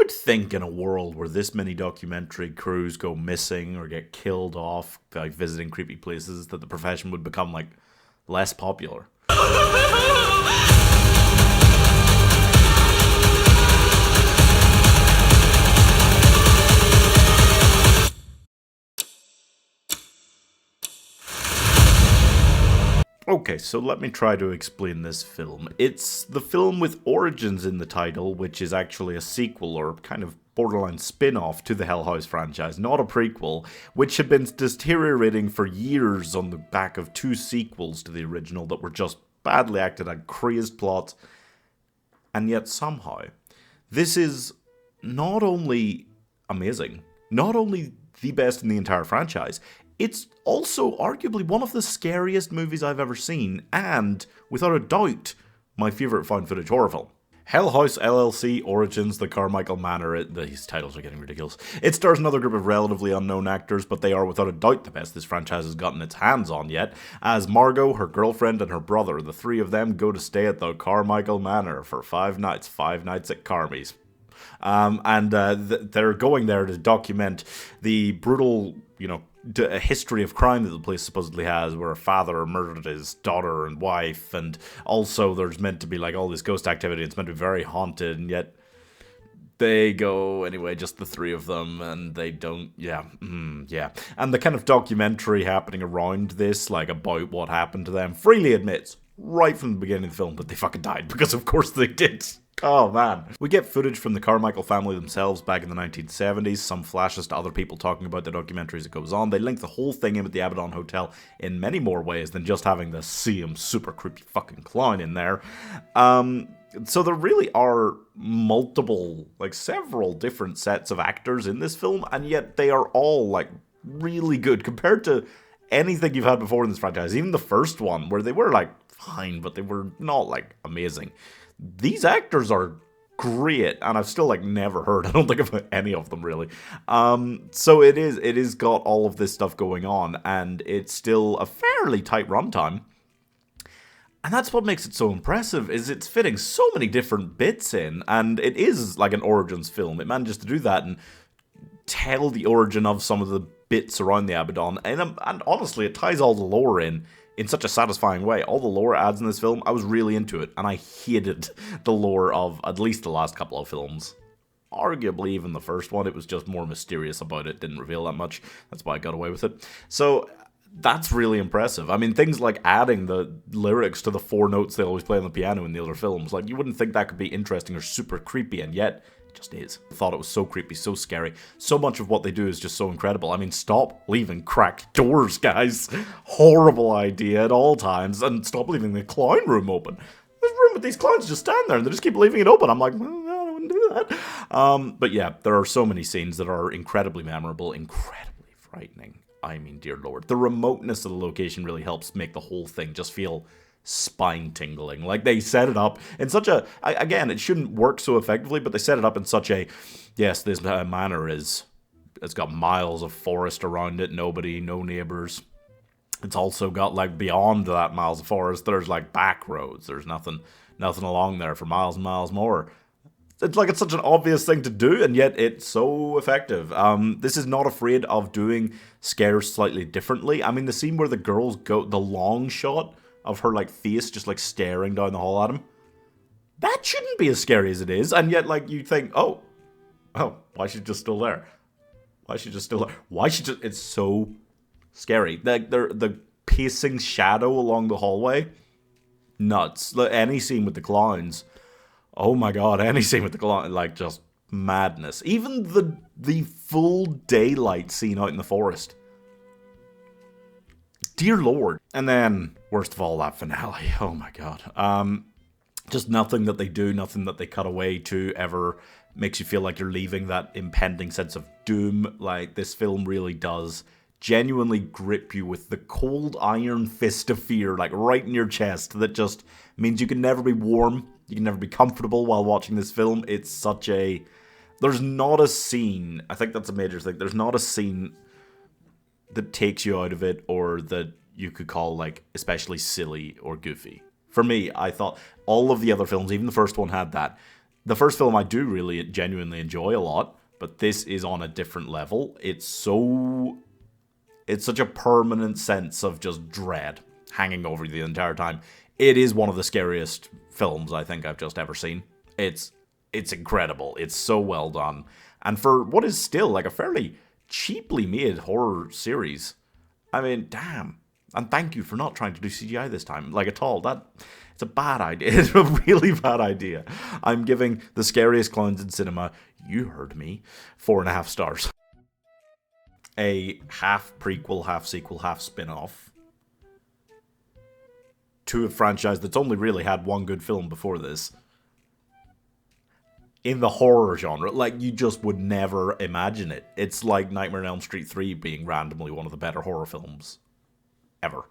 would think in a world where this many documentary crews go missing or get killed off by visiting creepy places that the profession would become, like, less popular. Okay, so let me try to explain this film. It's the film with Origins in the title, which is actually a sequel or kind of borderline spin-off to the Hell House franchise, not a prequel, which had been deteriorating for years on the back of 2 sequels to the original that were just badly acted and crazed plots. And yet somehow, this is not only amazing, not only the best in the entire franchise, it's also arguably one of the scariest movies I've ever seen, and, without a doubt, my favourite found footage horror film. House LLC Origins, the Carmichael Manor, these titles are getting ridiculous. It stars another group of relatively unknown actors, but they are without a doubt the best this franchise has gotten its hands on yet, as Margot, her girlfriend, and her brother, the 3 of them, go to stay at the Carmichael Manor for 5 nights at Carmi's. They're going there to document the brutal, a history of crime that the place supposedly has, where a father murdered his daughter and wife, and also there's meant to be like all this ghost activity. It's meant to be very haunted, and yet they go anyway, just the 3 of them, and they don't, and the kind of documentary happening around this, like about what happened to them, freely admits right from the beginning of the film that they fucking died, because of course they did. Oh man. We get footage from the Carmichael family themselves back in the 1970s, some flashes to other people talking about the documentary as it goes on. They link the whole thing in with the Abaddon Hotel in many more ways than just having the same super creepy fucking clown in there. So there really are several different sets of actors in this film, and yet they are all, like, really good compared to anything you've had before in this franchise. Even the first one, where they were, like, fine, but they were not, like, amazing. These actors are great, and I've still, like, never heard, I don't think, of any of them, really. So it is got all of this stuff going on, and it's still a fairly tight runtime. And that's what makes it so impressive, is it's fitting so many different bits in, and it is like an Origins film. It manages to do that and tell the origin of some of the bits around the Abaddon, and honestly, it ties all the lore in such a satisfying way. All the lore adds in this film, I was really into it, and I hated the lore of at least the last couple of films. Arguably even the first one, it was just more mysterious about it, didn't reveal that much, that's why I got away with it. So, that's really impressive. I mean, things like adding the lyrics to the 4 notes they always play on the piano in the other films, like, you wouldn't think that could be interesting or super creepy, and yet just is. I thought it was so creepy, so scary. So much of what they do is just so incredible. I mean, stop leaving cracked doors, guys. Horrible idea at all times. And stop leaving the clown room open. This room with these clowns just stand there and they just keep leaving it open. I'm like, well, no, I wouldn't do that. But yeah, there are so many scenes that are incredibly memorable, incredibly frightening. I mean, dear Lord. The remoteness of the location really helps make the whole thing just feel spine-tingling. Like, they set it up in such a... Again, it shouldn't work so effectively, but they set it up in such a... Yes, this manor it's got miles of forest around it, no neighbours. It's also got, like, beyond that miles of forest, there's, like, back roads. There's nothing along there for miles and miles more. It's like it's such an obvious thing to do, and yet it's so effective. This is not afraid of doing scares slightly differently. I mean, the scene where the girls go... The long shot of her, like, face just, like, staring down the hall at him. That shouldn't be as scary as it is, and yet, like, you think, oh, why is she just still there? It's so scary. Like, the pacing shadow along the hallway, nuts. Any scene with the clowns, oh my god, any scene with the clowns, like, just madness. Even the full daylight scene out in the forest. Dear Lord. And then, worst of all, that finale. Oh my god. Just nothing that they do, nothing that they cut away to ever makes you feel like you're leaving that impending sense of doom. Like, this film really does genuinely grip you with the cold iron fist of fear, like, right in your chest, that just means you can never be warm, you can never be comfortable while watching this film. It's such a... There's not a scene, I think that's a major thing, there's not a scene that takes you out of it, or that you could call, like, especially silly or goofy. For me, I thought all of the other films, even the first one, had that. The first film I do really genuinely enjoy a lot, but this is on a different level. It's such a permanent sense of just dread hanging over you the entire time. It is one of the scariest films I think I've just ever seen. It's incredible. It's so well done. And for what is still like a fairly cheaply made horror series, I mean, damn. And thank you for not trying to do CGI this time, like at all. It's a bad idea. It's a really bad idea. I'm giving The Scariest Clowns in Cinema, you heard me, 4.5 stars. A half prequel, half sequel, half spin-off to a franchise that's only really had one good film before this. In the horror genre, like, you just would never imagine it. It's like Nightmare on Elm Street 3 being randomly one of the better horror films ever.